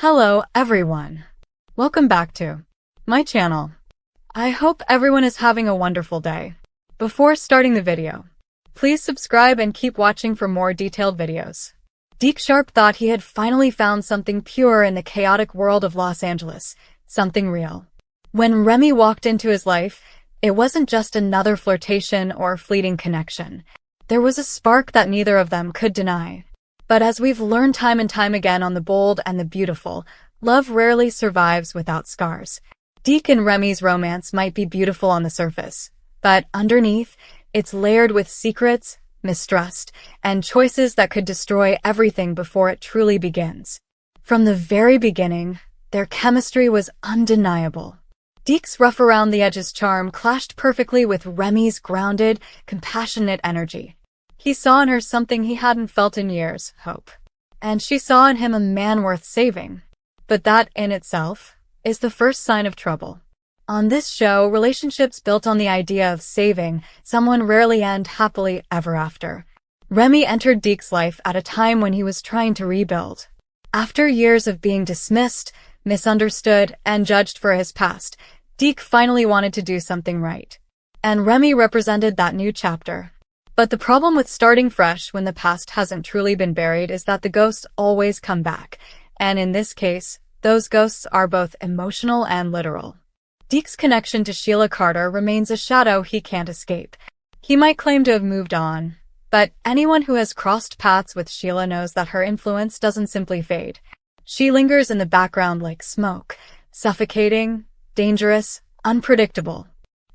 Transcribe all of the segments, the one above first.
Hello everyone. Welcome back to my channel. I hope everyone is having a wonderful day. Before starting the video, please subscribe and keep watching for more detailed videos. Deke Sharp thought he had finally found something pure in the chaotic world of Los Angeles, something real. When Remy walked into his life, it wasn't just another flirtation or fleeting connection. There was a spark that neither of them could deny. But as we've learned time and time again on The Bold and the Beautiful, love rarely survives without scars. Deke and Remy's romance might be beautiful on the surface, but underneath, it's layered with secrets, mistrust, and choices that could destroy everything before it truly begins. From the very beginning, their chemistry was undeniable. Deke's rough-around-the-edges charm clashed perfectly with Remy's grounded, compassionate energy. He saw in her something he hadn't felt in years, hope. And she saw in him a man worth saving. But that, in itself, is the first sign of trouble. On this show, relationships built on the idea of saving someone rarely end happily ever after. Remy entered Deke's life at a time when he was trying to rebuild. After years of being dismissed, misunderstood, and judged for his past, Deke finally wanted to do something right. And Remy represented that new chapter. But the problem with starting fresh when the past hasn't truly been buried is that the ghosts always come back, and in this case, those ghosts are both emotional and literal. Deke's connection to Sheila Carter remains a shadow he can't escape. He might claim to have moved on, but anyone who has crossed paths with Sheila knows that her influence doesn't simply fade. She lingers in the background like smoke, suffocating, dangerous, unpredictable.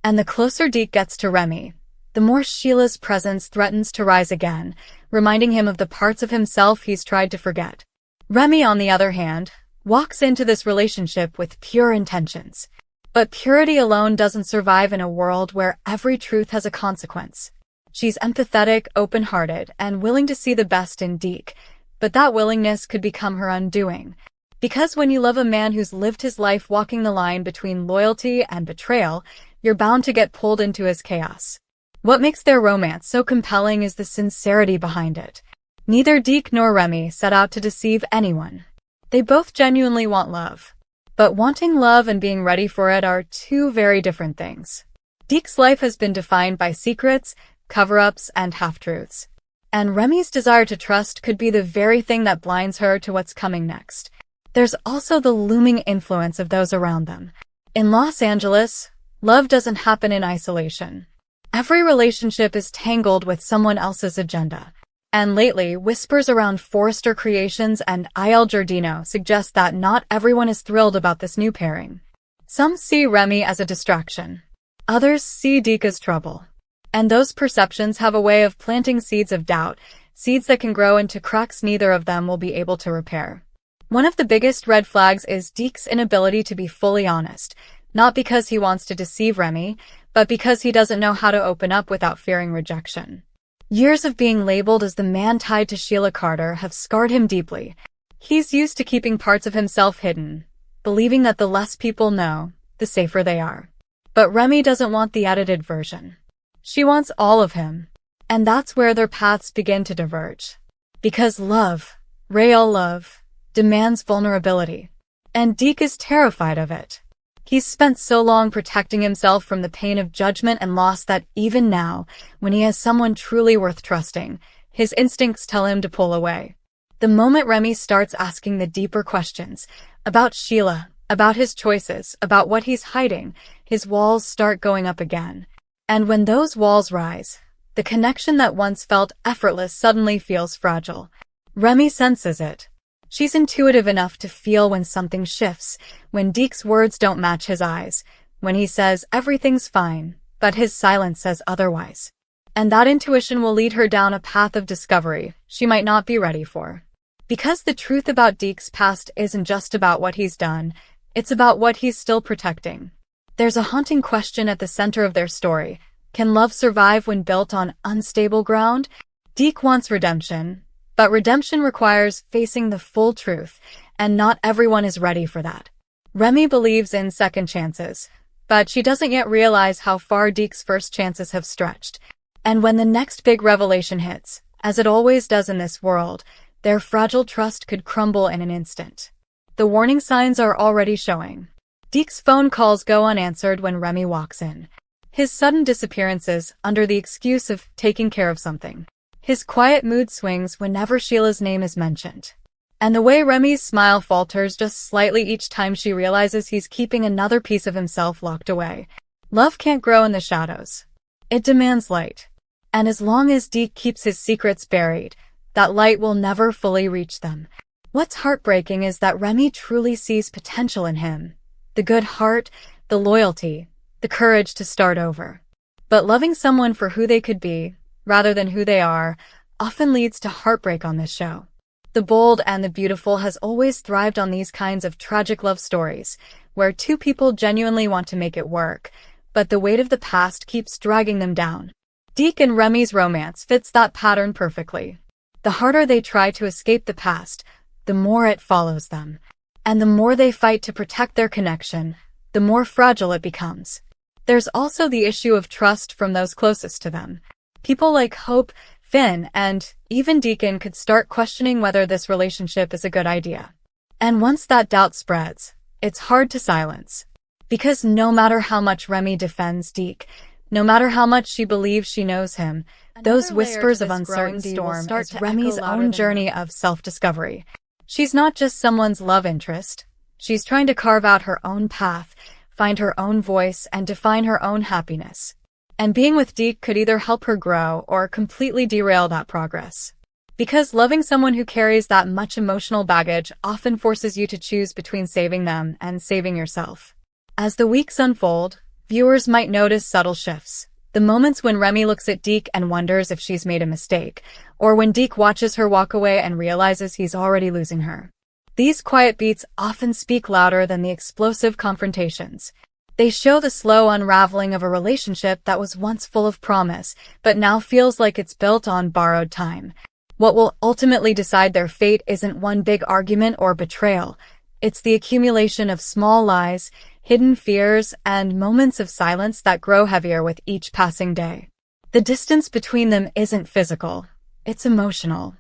And the closer Deke gets to Remy, the more Sheila's presence threatens to rise again, reminding him of the parts of himself he's tried to forget. Remy, on the other hand, walks into this relationship with pure intentions. But purity alone doesn't survive in a world where every truth has a consequence. She's empathetic, open-hearted, and willing to see the best in Deke, but that willingness could become her undoing. Because when you love a man who's lived his life walking the line between loyalty and betrayal, you're bound to get pulled into his chaos. What makes their romance so compelling is the sincerity behind it. Neither Deke nor Remy set out to deceive anyone. They both genuinely want love. But wanting love and being ready for it are two very different things. Deke's life has been defined by secrets, cover-ups, and half-truths. And Remy's desire to trust could be the very thing that blinds her to what's coming next. There's also the looming influence of those around them. In Los Angeles, love doesn't happen in isolation. Every relationship is tangled with someone else's agenda. And lately, whispers around Forrester Creations and Il Giardino suggest that not everyone is thrilled about this new pairing. Some see Remy as a distraction. Others see Deke as trouble. And those perceptions have a way of planting seeds of doubt, seeds that can grow into cracks neither of them will be able to repair. One of the biggest red flags is Deke's inability to be fully honest, not because he wants to deceive Remy, but because he doesn't know how to open up without fearing rejection. Years of being labeled as the man tied to Sheila Carter have scarred him deeply. He's used to keeping parts of himself hidden, believing that the less people know, the safer they are. But Remy doesn't want the edited version. She wants all of him. And that's where their paths begin to diverge. Because love, real love, demands vulnerability. And Deke is terrified of it. He's spent so long protecting himself from the pain of judgment and loss that even now, when he has someone truly worth trusting, his instincts tell him to pull away. The moment Remy starts asking the deeper questions, about Sheila, about his choices, about what he's hiding, his walls start going up again. And when those walls rise, the connection that once felt effortless suddenly feels fragile. Remy senses it. She's intuitive enough to feel when something shifts, when Deke's words don't match his eyes, when he says everything's fine, but his silence says otherwise. And that intuition will lead her down a path of discovery she might not be ready for. Because the truth about Deke's past isn't just about what he's done, it's about what he's still protecting. There's a haunting question at the center of their story. Can love survive when built on unstable ground? Deke wants redemption. But redemption requires facing the full truth, and not everyone is ready for that. Remy believes in second chances, but she doesn't yet realize how far Deke's first chances have stretched. And when the next big revelation hits, as it always does in this world, their fragile trust could crumble in an instant. The warning signs are already showing. Deke's phone calls go unanswered when Remy walks in. His sudden disappearances under the excuse of taking care of something. His quiet mood swings whenever Sheila's name is mentioned. And the way Remy's smile falters just slightly each time she realizes he's keeping another piece of himself locked away. Love can't grow in the shadows. It demands light. And as long as Deke keeps his secrets buried, that light will never fully reach them. What's heartbreaking is that Remy truly sees potential in him. The good heart, the loyalty, the courage to start over. But loving someone for who they could be, rather than who they are, often leads to heartbreak on this show. The Bold and the Beautiful has always thrived on these kinds of tragic love stories, where two people genuinely want to make it work, but the weight of the past keeps dragging them down. Deke and Remy's romance fits that pattern perfectly. The harder they try to escape the past, the more it follows them. And the more they fight to protect their connection, the more fragile it becomes. There's also the issue of trust from those closest to them. People like Hope, Finn, and even Deacon could start questioning whether this relationship is a good idea. And once that doubt spreads, it's hard to silence. Because no matter how much Remy defends Deke, no matter how much she believes she knows him, those whispers of uncertainty will start Remy's own journey of self-discovery. She's not just someone's love interest. She's trying to carve out her own path, find her own voice, and define her own happiness. And being with Deke could either help her grow or completely derail that progress. Because loving someone who carries that much emotional baggage often forces you to choose between saving them and saving yourself. As the weeks unfold, viewers might notice subtle shifts. The moments when Remy looks at Deke and wonders if she's made a mistake, or when Deke watches her walk away and realizes he's already losing her. These quiet beats often speak louder than the explosive confrontations. They show the slow unraveling of a relationship that was once full of promise, but now feels like it's built on borrowed time. What will ultimately decide their fate isn't one big argument or betrayal. It's the accumulation of small lies, hidden fears, and moments of silence that grow heavier with each passing day. The distance between them isn't physical, it's emotional.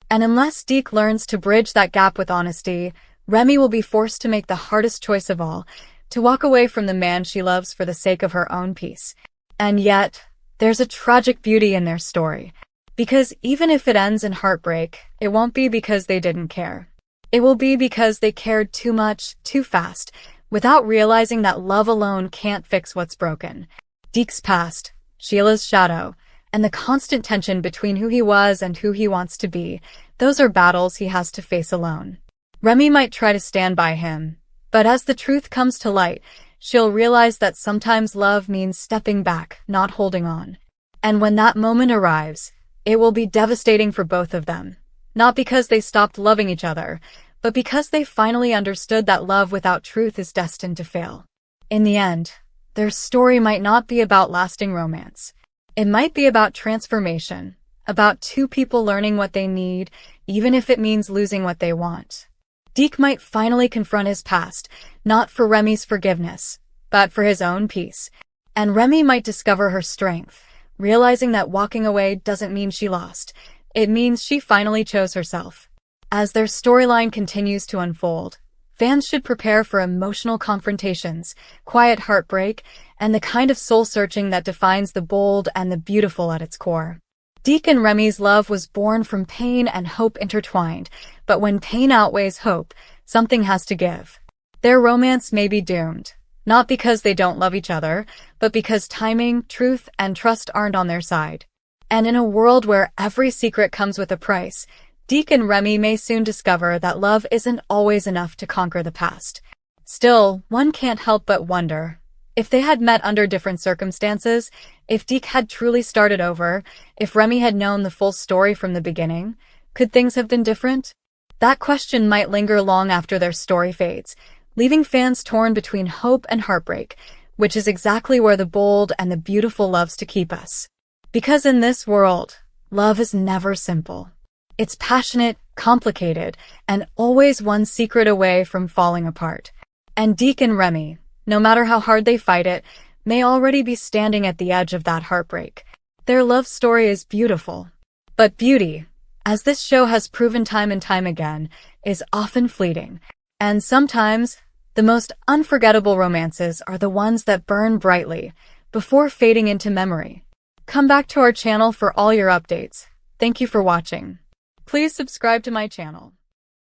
And unless Deke learns to bridge that gap with honesty, Remy will be forced to make the hardest choice of all, to walk away from the man she loves for the sake of her own peace. And yet, there's a tragic beauty in their story. Because even if it ends in heartbreak, it won't be because they didn't care. It will be because they cared too much, too fast, without realizing that love alone can't fix what's broken. Deke's past, Sheila's shadow, and the constant tension between who he was and who he wants to be, those are battles he has to face alone. Remy might try to stand by him, but as the truth comes to light, she'll realize that sometimes love means stepping back, not holding on. And when that moment arrives, it will be devastating for both of them. Not because they stopped loving each other, but because they finally understood that love without truth is destined to fail. In the end, their story might not be about lasting romance. It might be about transformation, about two people learning what they need, even if it means losing what they want. Deke might finally confront his past, not for Remy's forgiveness, but for his own peace. And Remy might discover her strength, realizing that walking away doesn't mean she lost. It means she finally chose herself. As their storyline continues to unfold, fans should prepare for emotional confrontations, quiet heartbreak, and the kind of soul-searching that defines the bold and the beautiful at its core. Deke and Remy's love was born from pain and hope intertwined, but when pain outweighs hope, something has to give. Their romance may be doomed, not because they don't love each other, but because timing, truth, and trust aren't on their side. And in a world where every secret comes with a price, Deke and Remy may soon discover that love isn't always enough to conquer the past. Still, one can't help but wonder, if they had met under different circumstances, if Deke had truly started over, if Remy had known the full story from the beginning, could things have been different? That question might linger long after their story fades, leaving fans torn between hope and heartbreak, which is exactly where the bold and the beautiful loves to keep us. Because in this world, love is never simple. It's passionate, complicated, and always one secret away from falling apart. And Deke and Remy, no matter how hard they fight it, may already be standing at the edge of that heartbreak. Their love story is beautiful. But beauty, as this show has proven time and time again, is often fleeting. And sometimes, the most unforgettable romances are the ones that burn brightly before fading into memory. Come back to our channel for all your updates. Thank you for watching. Please subscribe to my channel.